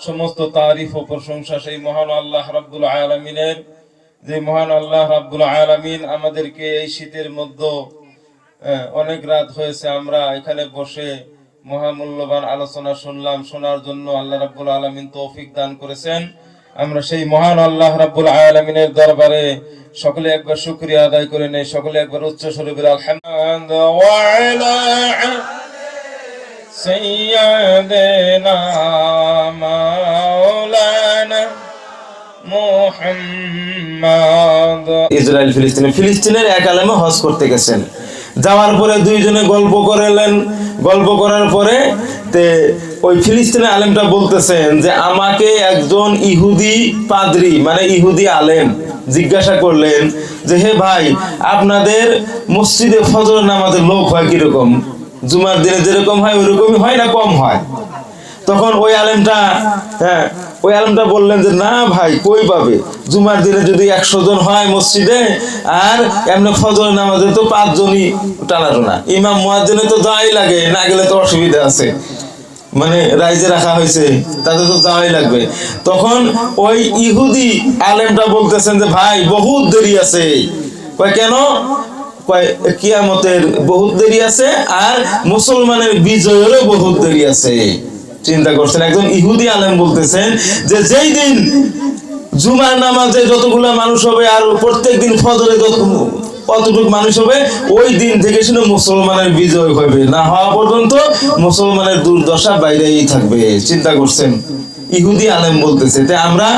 সমস্ত তারিফ ও প্রশংসা সেই মহান আল্লাহ রাব্বুল আলামিনের, যে মহান আল্লাহ রাব্বুল আলামিন আমাদেরকে এই শীতের মধ্যে অনেক রাত হয়েছে আমরা এখানে বসে মহামূল্যবান আলোচনা শুনলাম। শোনার জন্য আল্লাহ রাব্বুল আলামিন তৌফিক দান করেছেন। আমরা সেই মহান আল্লাহ রাব্বুল আলামিনের দরবারে সকলে একবার শুকরিয়া আদায় করে নেই। সকলে একবার উচ্চ স্বরে বলে আলহামদুলিল্লাহ ওয়া আলা সাইয়্যিদিনা মাওলানা মুহাম্মদ। ইসরায়েল ফিলিস্তিনের এক আলেমে হজ করতে গেছেন। যাওয়ার পরে দুইজনে গল্প করলেন। গল্প করার পরে ওই ফিলিস্তিনের আলেমটা বলতেছেন যে আমাকে একজন ইহুদি পাদ্রী মানে ইহুদি আলেম জিজ্ঞাসা করলেন যে হে ভাই, আপনাদের মসজিদে ফজর নামাজের লোক হয় কিরকম? জুমার দিনে যেরকম হয় ওইরকমই হয় না কম হয়? তখন ওই আলেমটা বললেন যে না ভাই, কই পাবে, জুমার দিনে যদি 100 জন হয় মসজিদে, আর এমনি ফজর নামাজে তো 5 জনই টানাটোনা, ইমাম মুয়াজ্জিনে তো যাওয়াই লাগে, না গেলে তো অসুবিধা আছে, মানে রাইজে রাখা হয়েছে তাদের তো যাওয়াই লাগবে। তখন ওই ইহুদি আলেমটা বলতেছেন যে ভাই বহুত দেরি আছে। কয় কেন? কয় কিয়ামতের বহুত দেরি আছে আর মুসলমানের বিজয়েরও বহুত দেরি আছে। চিন্তা করছেন, একজন ইহুদি আলেম বলতেছেন যে যেই দিন জুমার নামাজে যতগুলা মানুষ হবে আর প্রত্যেকদিন ফজরে কতটুকু মানুষ হবে, ওই দিন থেকে শুনে মুসলমানের বিজয় হবে, না হওয়া পর্যন্ত মুসলমানের দুর্দশা বাইরেই থাকবে। চিন্তা করছেন, ইহুদি আলেম বলতেছে। তাই আমরা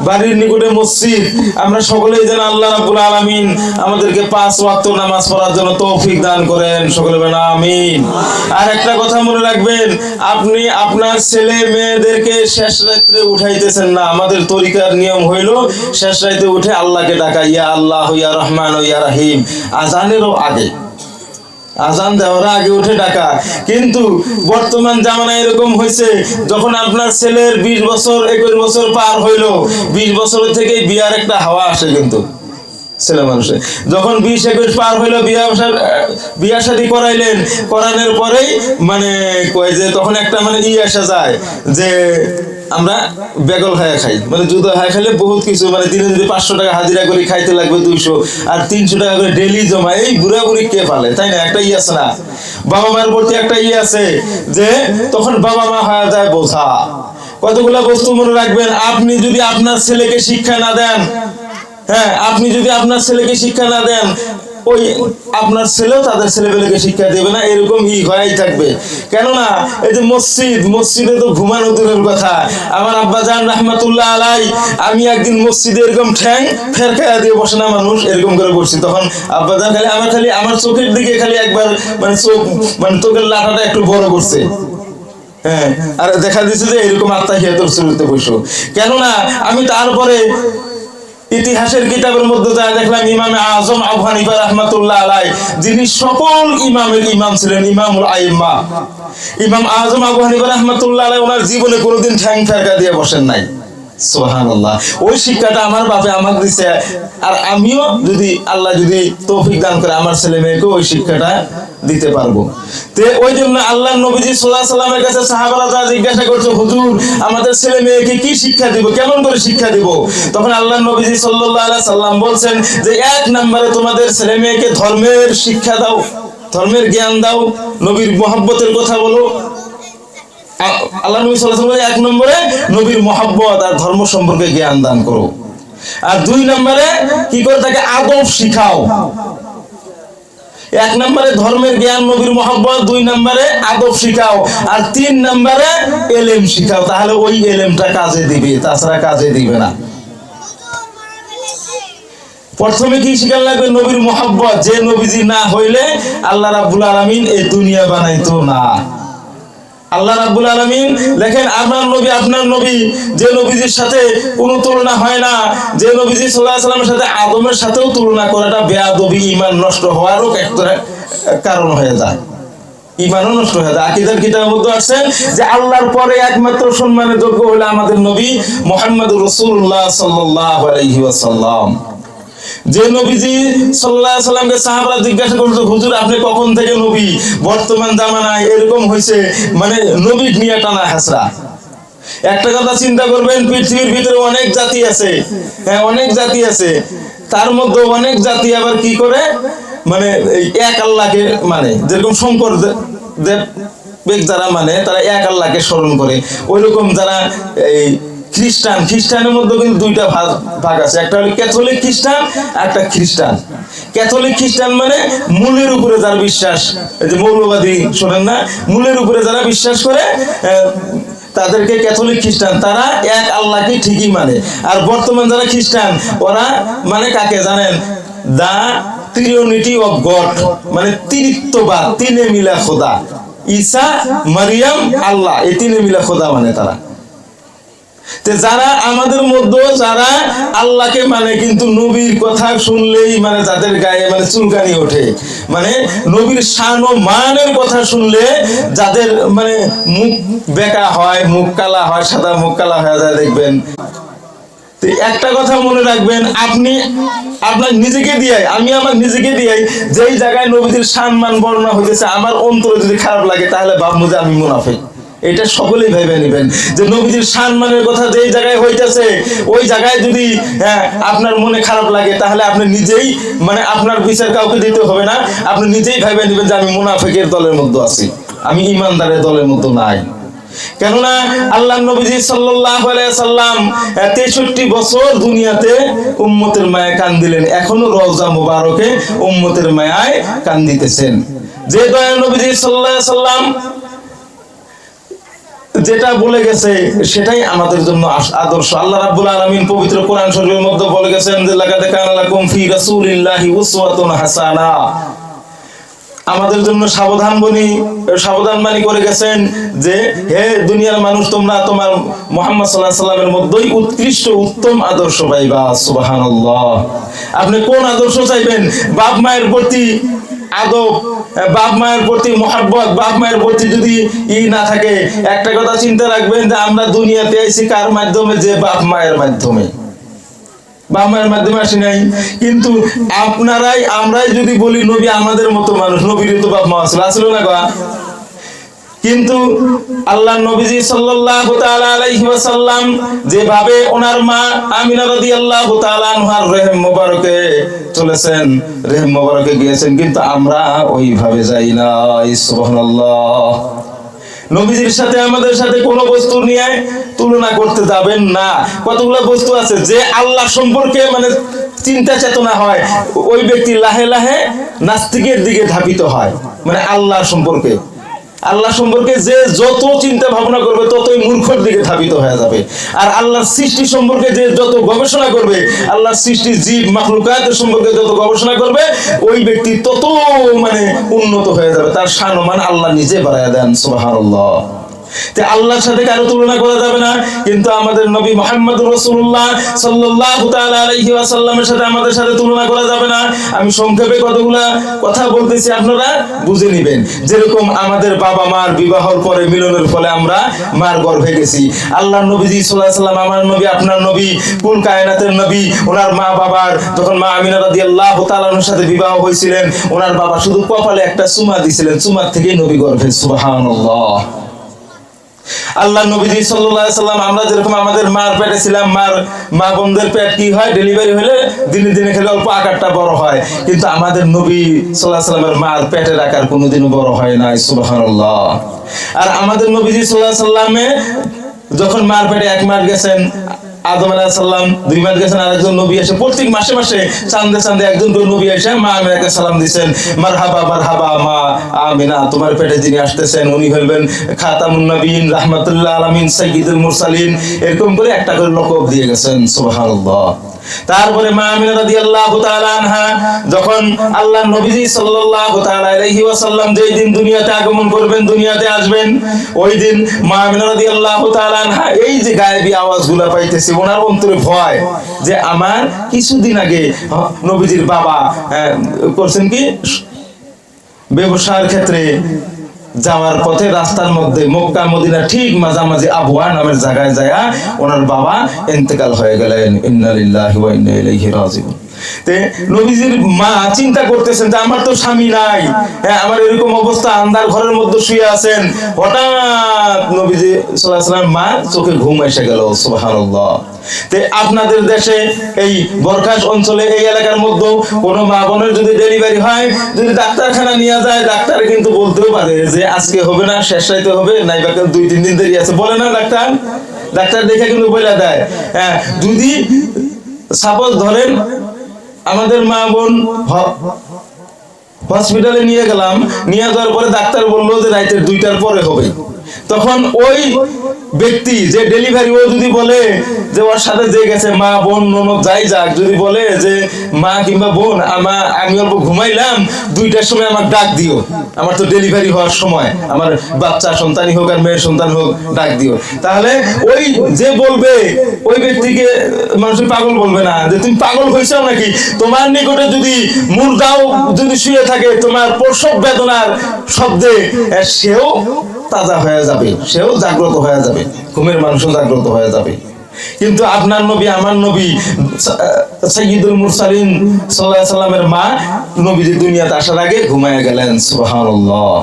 বাড়ির নিকটে মসজিদ, আমরা সকলেই যেন আল্লাহ রাব্বুল আলামিন আমাদেরকে 5 ওয়াক্ত নামাজ পড়ার জন্য তৌফিক দান করেন, সকলে বলেন আমিন। আর একটা কথা মনে রাখবেন, আপনি আপনার ছেলে মেয়েদেরকে শেষ রাত্রে উঠাইতেছেন না। আমাদের তরিকার নিয়ম হইল শেষ রাতে উঠে আল্লাহকে ডাকা, ইয়া আল্লাহ ইয়া রহমান ইয়া রহিম, আজানেরও আগে, আজান দেওয়ার আগে উঠে ডাকা। কিন্তু বর্তমান জামানা এরকম হয়েছে, যখন আপনার ছেলের 20 বছর 21 বছর পার হইল, 20 বছর থেকে বিয়ার একটা হাওয়া আসে। কিন্তু ছেলে মানুষে যখন 20-21 পার হইলো, বিয়া শাদী করাইলেন, করানোর পরেই মানে কয় যে তখন একটা মানে আসা যায় যে আমরা বেগল হায়া খাই, মানে জুদা হায়া খাইলে বহুত কিছু, মানে দিনে যদি 500 টাকা হাজিরা করে খাইতে লাগবে 200, আর 300 টাকা করে ডেলি জমা। এই বুড়া বুড়ি কে পালে, তাই না? একটা আছে না, বাবা মার প্রতি একটা আছে যে তখন বাবা মা হয়ে যায় বোঝা। কতগুলা বস্তু মনে রাখবেন, আপনি যদি আপনার ছেলেকে শিক্ষা না দেন, আপনি যদি আপনার ছেলেকে শিক্ষা না দেন, ওই আপনার ছেলেও তাদের ছেলেপেলেকে শিক্ষা দেবে না, এরকম হয়েই থাকবে। কেননা এই যে মসজিদে তো ঘুমানো দূরের কথা। আমার আব্বাজান রাহমাতুল্লাহ আলাই, আমি একদিন মসজিদে এরকম ঠ্যাং ফেরকায়া দিয়ে বসে না মানুষ, এরকম করে বসছি। তখন আব্বাজান খালি আমার চোখের দিকে খালি একবার মানে চোখের লাটাটা একটু বড় করছে, আর দেখা দিচ্ছে যে এরকম আত্মাহিয়াতুর শুরুতে বসো। কেননা আমি তারপরে ইতিহাসের কিতাবের মধ্যে যা দেখলাম, ইমামে আজম আবু হানিফা রাহমাতুল্লাহ আলাই, যিনি সকল ইমামের ইমাম ছিলেন, ইমামুল আইম্মা, ইমাম আজম আবু হানিফা রাহমাতুল্লাহ আলাই, ওনার জীবনে কোনোদিন ঠ্যাং ফেরকা দিয়ে বসেন নাই। সুবহানাল্লাহ। ওই শিক্ষাটা আমার বাপে আমাকে দিছে, আর আমিও যদি আল্লাহ যদি তৌফিক দান করে আমার ছেলে মেয়েকে ওই শিক্ষাটা দিতে পারবো। তে ওই জন্য আল্লাহর নবীজি সাল্লাল্লাহু আলাইহি সাল্লামের কাছে সাহাবারা যা জিজ্ঞাসা করছে, হুজুর আমাদের ছেলে মেয়েকে কি শিক্ষা দিব, কেমন করে শিক্ষা দিব? তখন আল্লাহর নবীজি সাল্লাল্লাহু আলাইহি সাল্লাম বলছেন যে 1 নম্বরে তোমাদের ছেলে মেয়েকে ধর্মের শিক্ষা দাও, ধর্মের জ্ঞান দাও, নবীর মহব্বতের কথা বলো। আল্লাহ নবী সাল্লাল্লাহু আলাইহি ওয়াসাল্লাম 1 নম্বরে নবীর মহব্বত আর ধর্ম সম্পর্কে জ্ঞান দান করো। আর 2 নম্বরে কি করে তাকে আদব শিখাও। 1 নম্বরে ধর্মের জ্ঞান, নবীর মহব্বত, 2 নম্বরে আদব শিখাও, আর 3 নম্বরে এলেম শিখাও। তাহলে ওই এলেমটা কাজে দিবে, তাছাড়া কাজে দিবে না। প্রথমে কি শিখার লাগবে? নবীর মহব্বত। যে নবীজি না হইলে আল্লাহ রাব্বুল আলামিন এই দুনিয়া বানাইতো না। আল্লাহ রাব্বুল আলামিন দেখেন, আপনার নবী যে নবীজির সাথে কোনো তুলনা হয় না, যে নবীজি সাল্লাল্লাহু আলাইহি ওয়াসাল্লামের সাথে আদমের সাথেও তুলনা করাটা বেয়াদবি, ঈমান নষ্ট হওয়ারও একটা কারণ হয়ে যায়, ঈমানও নষ্ট হয়ে যায়। আকীদার কিতাবের মধ্যে আছে যে আল্লাহর পরে একমাত্র সম্মানের যোগ্য হলো আমাদের নবী মুহাম্মদুর রাসূলুল্লাহ সাল্লাল্লাহু আলাইহি ওয়াসাল্লাম। যে নবীজি সাল্লাল্লাহু আলাইহি সাল্লামকে সাহাবারা জিজ্ঞাসা করতো, হুজুর আপনি কখন থেকে নবী? বর্তমান জামানায় এরকম হয়েছে, মানে নবী নিয়ে টানা হাসরা। একটা কথা চিন্তা করবেন, পৃথিবীর ভিতরে অনেক জাতি আছে, হ্যাঁ অনেক জাতি আছে, তার মধ্যে অনেক জাতি আবার কি করে মানে এক আল্লাহকে মানে, যেরকম শঙ্কর দেব যারা মানে তারা এক আল্লাহকে স্মরণ করে, ওইরকম যারা এই খ্রিস্টানের মধ্যে কিন্তু দুইটা ভাগ আছে, একটা হলো ক্যাথলিক খ্রিস্টান, একটা খ্রিস্টান। ক্যাথলিক খ্রিস্টান মানে মূলের উপরে যারা বিশ্বাস, এই যে মৌলবাদী শোনেন না, মূলের উপরে যারা বিশ্বাস করে তাদেরকে ক্যাথলিক খ্রিস্টান, তারা এক আল্লাহকে ঠিকই মানে। আর বর্তমান যারা খ্রিস্টান ওরা মানে কাকে জানেন, দা ট্রিনিটি অফ গড, মানে ত্রিত্ববাদ, তিনে মিলা খোদা, ঈসা মারিয়াম আল্লাহ, এই তিনে মিলা খোদা মানে তারা। যারা আমাদের মধ্যে যারা আল্লাহকে মানে কিন্তু নবীর কথা শুনলেই মানে যাদের গায়ে মানে চুলকানি ওঠে, মানে নবীর শান ও মানের কথা শুনলে যাদের মানে মুখ বেঁকা হয়, মুখ কালা হয়, সাদা মুখ কালা হয়ে যায় দেখবেন। একটা কথা মনে রাখবেন, আপনি আপনার নিজেকে দিয়ে, আমি আমার নিজেকে দিয়ে যেই জায়গায় নবীদের শান মান বর্ণনা হইতেছে আমার অন্তরে যদি খারাপ লাগে তাহলে ভাববো যে আমি মুনাফিক। এটা সকলেই ভেবে নেবেন যে নবীজির সম্মানের কথা যেই জায়গায় হইতেছে ওই জায়গায় যদি আপনার মনে খারাপ লাগে তাহলে আপনি নিজেই মানে আপনার বিচার কাউকে দিতে হবে না, আপনি নিজেই ভেবে নেবেন যে আমি মুনাফিকের দলের মধ্যে আছি, আমি ঈমানদারের দলের মধ্যে নাই। কেননা আল্লাহর নবীজি সাল্লাল্লাহু আলাইহি সাল্লাম 63 বছর দুনিয়াতে উম্মতের মায়ায় কান্দিলেন, এখনো রওজা মুবারকে উম্মতের মায়ায় কান্দিতেছেন। যে দয়াল নবীজি সাল্লাল্লাহু আলাইহি সাল্লাম যেটা বলে গেছে সেটাই আমাদের জন্য আদর্শ। আল্লাহ রাব্বুল আলামিন পবিত্র কোরআন শরীফের মধ্যে বলে গেছেন যে লাকাদ কানা লাকুম ফি রাসূলিল্লাহি উসওয়াতুন হাসানা, আমাদের জন্য সাবধানবাণী করে গেছেন যে হে দুনিয়ার মানুষ, তোমরা তোমার মুহাম্মদ সাল্লাল্লাহু আলাইহি সাল্লামের মধ্যেই উৎকৃষ্ট উত্তম আদর্শ পাইবা। সুবহানাল্লাহ। আপনি কোন আদর্শ চাইবেন? বাপ মায়ের প্রতি আদব, বাপ মায়ের প্রতি মহব্বত, বাপ মায়ের প্রতি যদি না থাকে, একটা কথা চিন্তা রাখবেন যে আমরা দুনিয়াতে আইছি কার মাধ্যমে? যে বাপ মায়ের মাধ্যমে। বাপ মায়ের মাধ্যমে আসি নাই, কিন্তু আমরাই যদি বলি নবী আমাদের মতো মানুষ, নবীর তো বাপ মা আসলো না গা। কিন্তু আল্লাহ নবীজি সাল্লাল্লাহু তাআলা আলাইহি ওয়াসাল্লাম যেভাবে ওনার মা আমিনা রাদিয়াল্লাহু তাআলা আনহার রহিম মোবারকে চলেছেন, রহিম মোবারকে গিয়েছেন, কিন্তু আমরা ওইভাবে যাই না। সুবহানাল্লাহ। নবীজির সাথে আমাদের সাথে কোনো বস্তু নিয়ে তুলনা করতে যাবেন না। কতগুলো বস্তু আছে যে আল্লাহ সম্পর্কে মানে চিন্তা চেতনা হয়, ওই ব্যক্তি লাহে লাহে নাস্তিকের দিকে ধাবিত হয়। মানে আল্লাহ সম্পর্কে যে যত চিন্তা ভাবনা করবে ততই মূর্খর দিকে ধাবিত হয়ে যাবে। আর আল্লাহর সৃষ্টি সম্পর্কে যে যত গবেষণা করবে, আল্লাহর সৃষ্টি জীব মাখলুকাতের সম্পর্কে যত গবেষণা করবে, ওই ব্যক্তি তত মানে উন্নত হয়ে যাবে, তার শান-মান আল্লাহ নিজে বাড়ায়া দেন। সুবহানাল্লাহ। আল্লাহর সাথে কারো তুলনা করা যাবে না, কিন্তু আমাদের নবী মুহাম্মদুর রাসূলুল্লাহ সাল্লাল্লাহু তাআলা আলাইহি ওয়াসাল্লামের সাথে আমাদের সাথে তুলনা করা যাবে না। আমি সংক্ষেপে কতগুলা কথা বলতেছি, আপনারা বুঝে নেবেন। যেরকম আমাদের বাবা মার বিবাহর পরে মিলনের ফলে আমরা মার গর্ভে গেছি, আল্লাহর নবীজি সাল্লাল্লাহু আলাইহি ওয়াসাল্লাম আমার নবী, আপনার নবী, কুল কায়নাতের নবী, ওনার মা বাবার যখন মা আমিনা রাদিয়াল্লাহু তাআলার সাথে বিবাহ হয়েছিলেন, ওনার বাবা শুধু কপালে একটা চুমা দিয়েছিলেন, চুমার থেকেই নবী গর্ভে। সুবহানাল্লাহ। আল্লাহ নবীজি সাল্লাল্লাহু আলাইহি সাল্লাম আমরা যেরকম আমাদের মার পেটে ছিলাম, মা বোনদের পেট কি হয়, ডেলিভারি হলে দিনে দিনে খেলে অল্প আকারটা বড় হয়, কিন্তু আমাদের নবী সাল্লাল্লাহু আলাইহি সাল্লামের মার পেটের আকার কোনোদিনও বড় হয় নাই। সুবহানাল্লাহ। আর আমাদের নবীজি সাল্লাল্লাহু আলাইহি সাল্লামে যখন মার পেটে 1 মাস গেছেন, আদম আলাইহিস সালাম 2 মাস গেছেন, আরেকজন নবী এসে প্রত্যেক মাসে মাসে চাঁদে চাঁদে একজন করে নবী এসে মা আমিনাকে সালাম দিয়েছেন, মারহাবা মারহাবা মা আমিনা, তোমার পেটে যিনি আসতেছেন উনি হইবেন খাতামুন নবীন, রাহমাতুল্লাহ আলামিন, সাইয়্যিদুল মুরসালিন, এরকম করে একটা করে লকব দিয়ে গেছেন। সুবহানাল্লাহ। তারপরে মা আমিনা রাদিয়াল্লাহু তাআলা আনহা যখন আল্লাহর নবীজি সাল্লাল্লাহু তাআলা আলাইহি ওয়াসাল্লাম যেই দিন দুনিয়াতে আগমন করবেন, দুনিয়াতে আসবেন, ওই দিন মা আমিনা রাদিয়াল্লাহু তাআলা আনহা এই যে গায়েবী আওয়াজগুলো পাইতেছে, ওনার অন্তরে ভয় যে আমার কিছুদিন আগে নবীজির বাবা করছেন কি ব্যবসার ক্ষেত্রে যাওয়ার পথে রাস্তার মধ্যে মক্কা মদিনা ঠিক মাঝামাঝি আবওয়া নামের জায়গায় যায় ওনার বাবা ইন্তেকাল হয়ে গেলেন। ইন্না লিল্লাহি ওয়া ইন্না ইলাইহি রাজিউন। তে নবীজির মা চিন্তা করতেছেন যে আমার তো স্বামী নাই, হ্যাঁ আমার এরকম অবস্থা, আন্ধার ঘরের মধ্যে শুয়ে আছেন, হঠাৎ নবীজি সাল্লাল্লাহু আলাইহি ওয়াসাল্লাম মা চোখে ঘুম এসে গেল। সুবহানাল্লাহ। তে আপনাদের দেশে এই বরখাস অঞ্চলে এই এলাকার মধ্যে কোনো মা বোনের যদি ডেলিভারি হয়, যদি ডাক্তারখানা নিয়ে যায়, ডাক্তার কিন্তু বলতেও পারে যে আজকে হবে না, শেষ রাইতে হবে, নাইবা 2-3 দিন দেরি আছে, বলে না ডাক্তার? ডাক্তার দেখে কিন্তু বলে দেয়। হ্যাঁ, যদি সাপোজ ধরেন আমাদের মা বোন হসপিটালে নিয়ে গেলাম, নিয়ে যাওয়ার পরে ডাক্তার বললো যে রাতের 2টার পরে হবে, তখন ওই ব্যক্তি যে ডেলিভারি, ও যদি বলে যে ওর সাথে যে গেছে মা বোন ননদ যাই যাক, যদি বলে যে মা কিংবা বোন আমি অল্প ঘুমাইলাম, 2টার সময় আমাকে ডাক দিও, আমার তো ডেলিভারি হওয়ার সময়, আমার বাচ্চা সন্তানই হোক আর মেয়ের সন্তান হোক, ডাক দিও, তাহলে ওই যে বলবে ওই ব্যক্তিকে মানুষের পাগল বলবে না যে তুমি পাগল হয়েছো নাকি। তোমার নিকটে যদি মুর্দাও যদি শুয়ে থাকে, তোমার প্রসব বেদনার শব্দে সেও তাজা হয়ে যাবে, সেও জাগ্রত হয়ে যাবে, ঘুমের মানুষও জাগ্রত হয়ে যাবে। কিন্তু আপনার নবী, আমার নবী সাইয়্যিদুল মুরসালিন সাল্লাল্লাহু আলাইহি সাল্লামের মা নবীজি দুনিয়াতে আসার আগে ঘুমায় গেলেন। সুবহানাল্লাহ।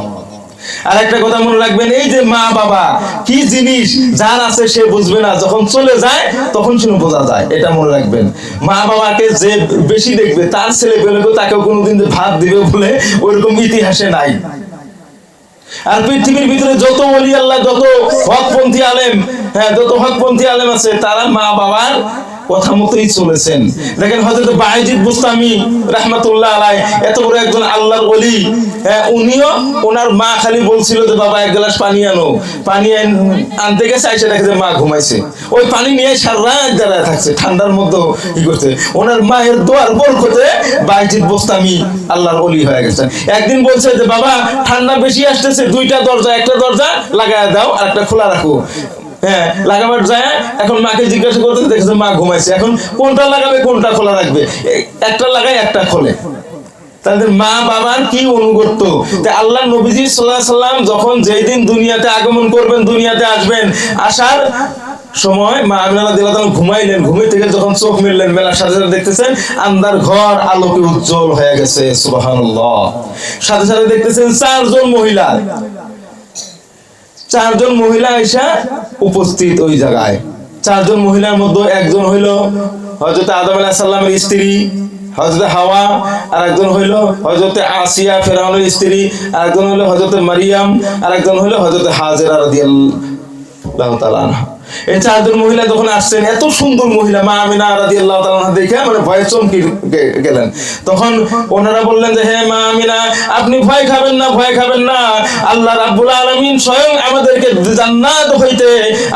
আর একটা কথা মনে রাখবেন, এই যে মা বাবা কি জিনিস, যার আছে সে বুঝবে না, যখন চলে যায় তখন শুনে বোঝা যায়, এটা মনে রাখবেন। মা বাবাকে যে বেশি দেখবে, তার ছেলে পেলেকে তাকেও কোনোদিন যে ভাত দিবে বলে ওইরকম ইতিহাসে নাই। আর পৃথিবীর ভিতরে যত ওলি আল্লাহ, যত হকপন্থী আলেম, হ্যাঁ যত হকপন্থী আলেম আছে, তারা মা বাবার কথা মতোই চলেছেন। দেখেন হযরত বায়েজিদ বুস্তামি রাহমাতুল্লাহ আলাইহি, এত বড় একজন আল্লাহর ওলি, উনিও ওনার মা খালি বলছিল যে বাবা এক গ্লাস পানি আনো, পানি আনতে গেছে, এসে দেখে যে মা ঘুমাইছে, ওই পানি নিয়ে সারা রাত দাঁড়ায় থাকছে, ঠান্ডার মধ্যে ই করছে। ওনার মায়ের দোয়ার বরকতে বায়েজিদ বুস্তামি আল্লাহর ওলি হয়ে গেছেন। একদিন বলছে যে বাবা ঠান্ডা বেশি আসতেছে, 2টা দরজা, একটা দরজা লাগায় দাও আর একটা খোলা রাখো। হ্যাঁ, লাগাবার যায়, এখন মাকে জিজ্ঞাসা করতে দেখছে মা ঘুমাইছে, এখন কোনটা লাগাবে কোনটা খোলা রাখবে, একটা লাগায় একটা খোলে। তাদের মা বাবার কি অনুগত্য। আল্লাহ নবীজি সাল্লাল্লাহু আলাইহি সাল্লাম যখন যেই দিন দুনিয়াতে আগমন করবেন, দুনিয়াতে আসবেন, আসার সময় মা আমিনা রাদিয়াল্লাহু আনহা ঘুমাইলেন, ঘুমে থেকে যখন চোখ মেললেন, মেলার সাথে সাথে দেখতেছেন আন্ধার ঘর আলোকে উজ্জ্বল হয়ে গেছে। সুবহানাল্লাহ। সাথে সাথে দেখতেছেন 4জন মহিলা, 4জন মহিলা এসে উপস্থিত ওই জায়গায়। 4জন মহিলার মধ্যে একজন হইল হযরত আদম আলাইহিস সালামের স্ত্রী হযরত হাওয়া, আর একজন হইল হযরত আসিয়া ফেরাউনের স্ত্রী, আর একজন হইল হযরত মারিয়াম, আর একজন হইল হযরত হাজেরা রাদিয়াল্লাহু তাআলা আনহা। এই 4জন মহিলা যখন আসছেন, এত সুন্দর মহিলা, মা আমিনা রাদিয়াল্লাহু তাআলা আনহা দেখে মানে ভয়ে চমকে গেলেন। তখন ওনারা বললেন যে হে মা আমিনা, আপনি ভয় খাবেন না, ভয় খাবেন না, আল্লাহ রাব্বুল আলামিন স্বয়ং আমাদেরকে জান্নাত হইতে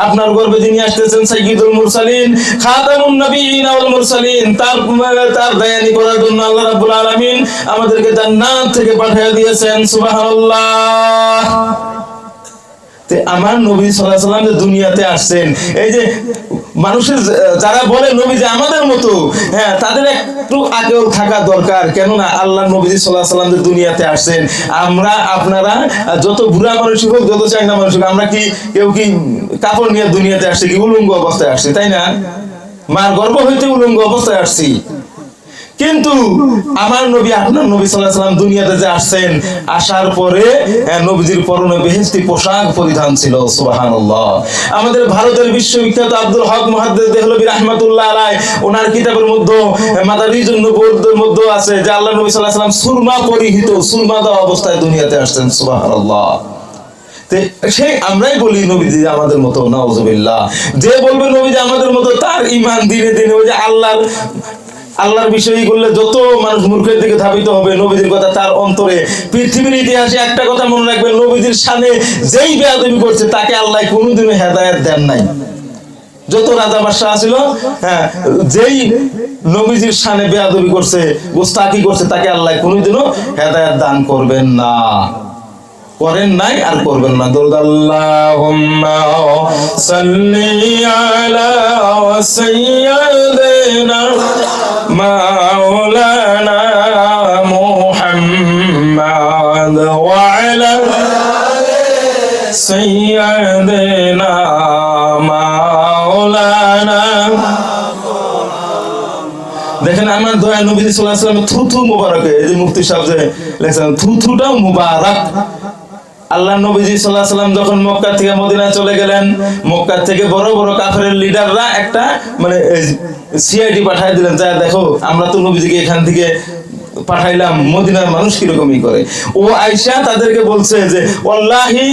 আপনার গর্ভে যিনি আসতেছেন, সাইয়্যিদুল মুরসালিন, খাতামুন নবিয়্যিন ওয়াল মুরসালিন, তার দায়ানি করার জন্য আল্লাহ রাব্বুল আলামিন আমাদেরকে জান্নাত থেকে পাঠিয়ে দিয়েছেন। সুবহানাল্লাহ। আমার নবী সাল্লাল্লাহু আলাইহি সাল্লাম যে দুনিয়াতে আসছেন, এই যে মানুষের যারা বলে নবী যে আমাদের মতো, হ্যাঁ তাদের একটু আকল থাকা দরকার। কেননা আল্লাহ নবী সাল্লাল্লাহু আলাইহি সাল্লাম যে দুনিয়াতে আসছেন, আমরা আপনারা যত বুড়া মানুষ হোক, যত চাঙ্গা মানুষ হোক, আমরা কি কেউ কি কাপড় নিয়ে দুনিয়াতে আসছে কি উলঙ্গ অবস্থায় আসছে? তাই না? মার গর্ভ হইতে উলঙ্গ অবস্থায় আসছি। কিন্তু আমার নবী, আপনার নবী সাল্লাল্লাহু আলাইহি সাল্লাম দুনিয়াতে যে আসছেন, আসার পরে নবীজির পরনে বেহেশতি পোশাক পরিধান ছিল। সুবহানাল্লাহ। আমাদের ভারতের বিশ্ববিখ্যাত আব্দুল হক মুহাদ্দিস দেহলভী রাহমাতুল্লাহ আলাইহি, ওনার কিতাবের মধ্যে মাদারিজুন নবুওয়াতের মধ্যে আছে যে আল্লাহ নবী সাল্লাল্লাহু আলাইহি সাল্লাম সুরমা পরিহিত, সুরমা দেওয়া অবস্থায় দুনিয়াতে আসছেন। সুবহানাল্লাহ। সেই আমরাই বলি নবীজি আমাদের মতো, নাউজুবিল্লাহ। যে বলবে নবীজি আমাদের মতো, তার ঈমান দিনে দিনে ওই যে আল্লাহর বিষয় করলে যত মানুষ মূর্খের দিকে ধাবিত হবে, নবীজির কথা তার অন্তরে। পৃথিবীর ইতিহাসে একটা কথা মনে রাখবেন, নবীজির শানে যেই বেয়াদবি করছে তাকে আল্লাহ কোনোদিনও হেদায়েত দেন নাই। যত রাজা বাদশাহ ছিল, হ্যাঁ যেই নবীজির শানে বেয়াদবি করছে, গোস্তাকি করছে, তাকে আল্লাহ কোনোদিনও হেদায়েত দান করবেন না, করেন নাই আর করবেন না। আল্লাহুম্মা সাল্লি আলা সাইয়্যিদিনা মাওলানা মুহাম্মাদ ওয়া আলা সাইয়্যিদিনা মাওলানা। দেখেন আমার দয়া নবী সাল্লাল্লাহু আলাইহি ওয়াসাল্লাম থুথু মুবারকে, এই যে মুফতি সাহেব যে লেখছেন থুথুটাও মুবারক। আল্লাহ নবীজি সাল্লাল্লাহু আলাইহি ওয়াসাল্লাম যখন মক্কা থেকে মদিনা চলে গেলেন, মক্কা থেকে বড় বড় কাফেরের লিডাররা একটা মানে সিআইডি পাঠিয়ে দিলেন, যা দেখো আমরা তো নবীজিকে এখান থেকে পাঠাইলাম, মদিনার মানুষ কিরকমই করে। ও আয়েশা তাদেরকে বলছে যে ওয়াল্লাহি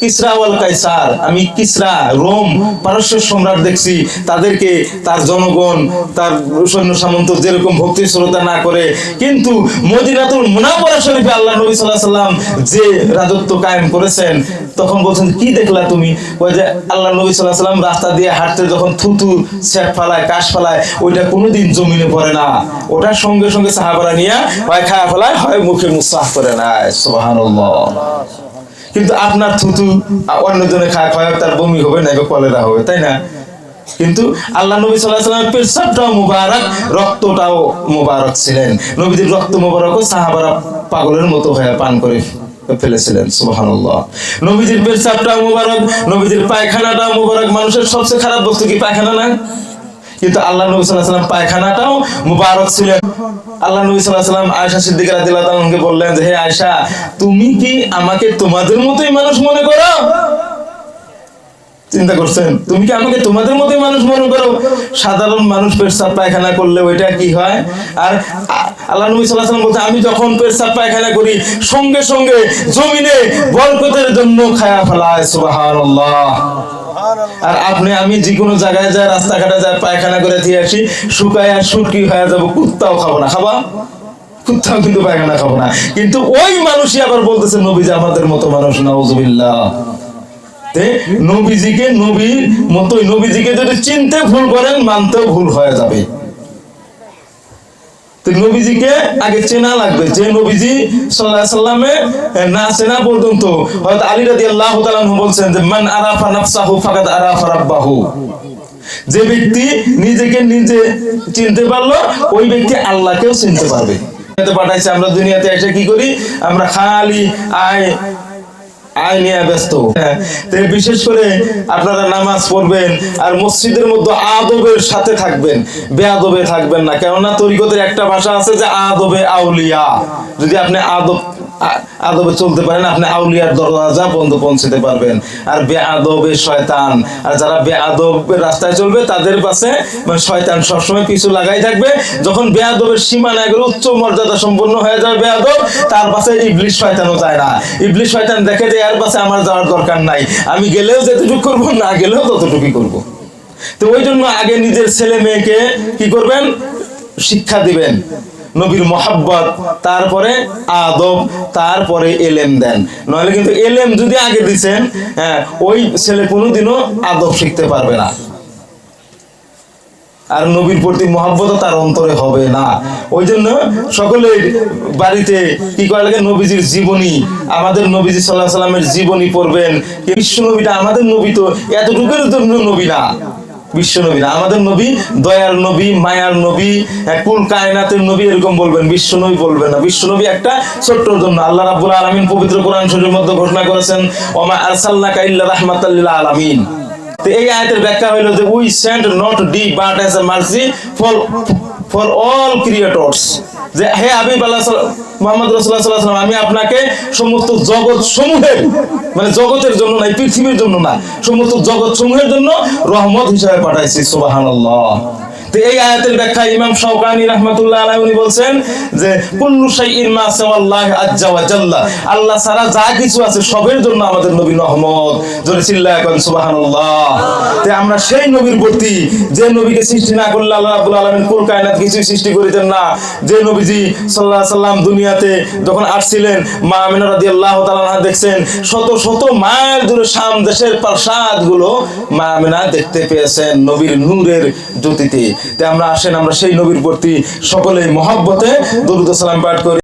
কিসরা ওয়াল কাইসার, আমি কিসরা রোম পারস্য সম্রাট দেখছি, তাদেরকে তার জনগণ তার সৈন্য সামন্ত যেরকম ভক্তি শ্রদ্ধা না করে, কিন্তু মদিনাতুল মুনাওয়ারা শরীফে আল্লাহ নবী সাল্লাল্লাহু আলাইহি ওয়াসাল্লাম যে রাজত্ব কায়েম করেছেন, তখন বলছেন কি দেখলা তুমি? ওই যে আল্লাহ নবী সাল্লাল্লাহু আলাইহি ওয়াসাল্লাম রাস্তা দিয়ে হাঁটতে যখন থুতু সেট ফালায় কাশ ফালায়, ওইটা কোনোদিন জমিনে পড়ে না, ওটার সঙ্গে সঙ্গে সাহাবারা নিয়ে হয় খায়া ফেলায়, হয় মুখে মুসাহ করে নেয়। সুবহানাল্লাহ। কিন্তু আপনার থুতু অন্যজনে খায়, হয় তার বমি হবে না, কলেরা হবে, তাই না? কিন্তু আল্লাহ নবী সাল্লাল্লাহু আলাইহি ওয়াসাল্লামের পেশাবটাও মুবারক, রক্তটাও মুবারক ছিলেন। নবীদের রক্ত মুবারকও সাহাবারা পাগলের মতো হয়ে পান করে ফেলেছিলেন। সুবহানাল্লাহ। নবীজির পেশাবটাও মুবারক, নবীজির পায়খানাটাও মুবারক। মানুষের সবচেয়ে খারাপ বস্তু কি? পায়খানা না? কিন্তু আল্লাহ নবী সাল্লাল্লাহু আলাইহি ওয়াসাল্লাম পায়খানাটাও মুবারক ছিলেন। আল্লাহ নবী সাল্লাল্লাহু আলাইহি ওয়াসাল্লাম আয়েশা সিদ্দিকা রাদিয়াল্লাহু আনহাকে বললেন যে হে আয়েশা, তুমি কি আমাকে তোমাদের মতোই মানুষ মনে করো? চিন্তা করছেন? তুমি কি আমাকে তোমাদের মতোই মানুষ মনে করো? সাধারণ মানুষ পেশাব পায়খানা করলে ওইটা কি হয়? আর আল্লাহ নবী সাল্লাল্লাহু আলাইহি ওয়াসাল্লাম বলতে আমি যখন পেশাব পায়খানা করি সঙ্গে সঙ্গে জমিনে বরকতের জন্য খায়া ফেলায়। সুবহানাল্লাহ। আর আপনি আমি যে কোনো জায়গায় যায়, রাস্তাঘাটে যায়, পায়খানা করে দিয়ে আসি, শুকায় আর শুটকি হয়ে যাবো, কুত্তাও খাবো না। খাবা? কুত্তাও কিন্তু পায়খানা খাবো না। কিন্তু ওই মানুষই আবার বলতেছে নবীজি আমাদের মতো মানুষ। নাউজুবিল্লাহ। নবীজিকে নবীর মতোই, নবীজিকে যদি চিনতে ভুল করেন মানতেও ভুল হয়ে যাবে। নবীজিকে আগে চেনা লাগবে। যে নবীজি সাল্লাল্লাহু আলাইহি ওয়াসাল্লামে না চেনা পর্যন্ত, হযরত আলী রাদিয়াল্লাহু তাআলা আনহু বলেন যে মান আরাফা নাফসাহু ফাকাদ আরাফা রাব্বাহু, যে ব্যক্তি নিজেকে নিজে চিনতে পারলো ওই ব্যক্তি আল্লাহকেও চিনতে পারবে। পাঠাইছে আমরা দুনিয়াতে এসে কি করি? আমরা খালি নিয়ে ব্যস্ত। বিশেষ করে আপনারা নামাজ পড়বেন আর মসজিদের মধ্যে আদবের সাথে থাকবেন, বেআদবে থাকবেন না। কেননা তরিকতের একটা ভাষা আছে যে আদবে আউলিয়া। যদি আপনি আদবে চলতে পারেন, আপনি আউলিয়ার দরজা পর্যন্ত পৌঁছতে পারবেন। আর বেআদবে শয়তান, আর যারা বেআদবের রাস্তায় চলবে তাদের পাশে মানে শয়তান সবসময় পিছু লাগাই থাকবে। যখন বেআদবের সীমানা এগুলো উচ্চ মর্যাদা সম্পন্ন হয়ে যাবে বেআদব, তার পাশে ইবলিশ শয়তানও যায় না। ইবলিশ শয়তান দেখে যে এর পাশে আমার যাওয়ার দরকার নাই, আমি গেলেও যেতটুকু করবো, না গেলেও ততটুকুই করবো। তো ওই জন্য আগে নিজের ছেলে মেয়েকে কি করবেন? শিক্ষা দিবেন নবীর মহাব্বত, তারপরে আদব, তারপরে এলেম দেন। নইলে কিন্তু এলেম যদি আগে দিচ্ছেন, হ্যাঁ, ওই ছেলে কোনোদিনও আদব শিখতে পারবে না, আর নবীর প্রতি মহাব্বত তার অন্তরে হবে না। ওই জন্য সকলের বাড়িতে কি করা লাগে? নবীজির জীবনী, আমাদের নবীজি সাল্লাল্লাহু আলাইহি ওয়াসাল্লামের জীবনী পড়বেন। বিশ্ব নবীটা আমাদের নবী তো এতটুকুর জন্য নবী না, বিশ্ব নবী না, আমাদের নবী দয়ার নবী, মায়ার নবী, কুল কায়নাতের নবী, এরকম বলবেন, বিশ্ব নবী বলবেন না। বিশ্ব নবী একটা ছোট্টর জন্য। আল্লাহ রাব্বুল আলামিন পবিত্র কোরআন শরীফের মধ্যে ঘোষণা করেছেন ওমা আরসালনাকা ইল্লা রাহমাতাল লিল আলামিন। তো এই আয়াতের ব্যাখ্যা হলো যে we sent not thee but as a mercy for all creators, যে হে হাবিব আল্লাহ মুহাম্মদ রাসূলুল্লাহ সাল্লাল্লাহু আলাইহি ওয়াসাল্লাম, আমি আপনাকে সমস্ত জগৎ সমূহের, মানে জগতের জন্য না, পৃথিবীর জন্য না, সমস্ত জগৎ সমূহের জন্য রহমত হিসেবে পাঠাইছি। সুবহানাল্লাহ। তো এই আয়াতের ব্যাখ্যা ইমাম শাওকানি রাহমাতুল্লাহ আলাইহি উনি বলছেন যে কুল্লু শাইইন মা সাওয়াল্লাহি আজ্জা ওয়া জাল্লা, আল্লাহ ছাড়া যা কিছু আছে সবের জন্য আমাদের নবী রহমত। জোরে চিল্লায়া কোন সুবহানাল্লাহ। তে আমরা সেই নবীর প্রতি, যে নবীকে সৃষ্টি না করলে আল্লাহ রাব্বুল আলামিন কুল কায়নাত কিছুই সৃষ্টি করিতেন না, যে নবীজি সাল্লাল্লাহু আলাইহি সাল্লাম দুনিয়াতে যখন আসছিলেন, মা আমিনা রাদিয়াল্লাহু তাআলা আনহা দেখছেন শত শত মাইল দূরে শাম দেশের প্রাসাদগুলো মা আমিনা দেখতে পেয়েছেন নবীর নূরের জ্যোতিতে। তে আমরা আসেন, আমরা সেই নবীর প্রতি সকলেই মহব্বতে দরুদ ও সালাম পাঠ করি।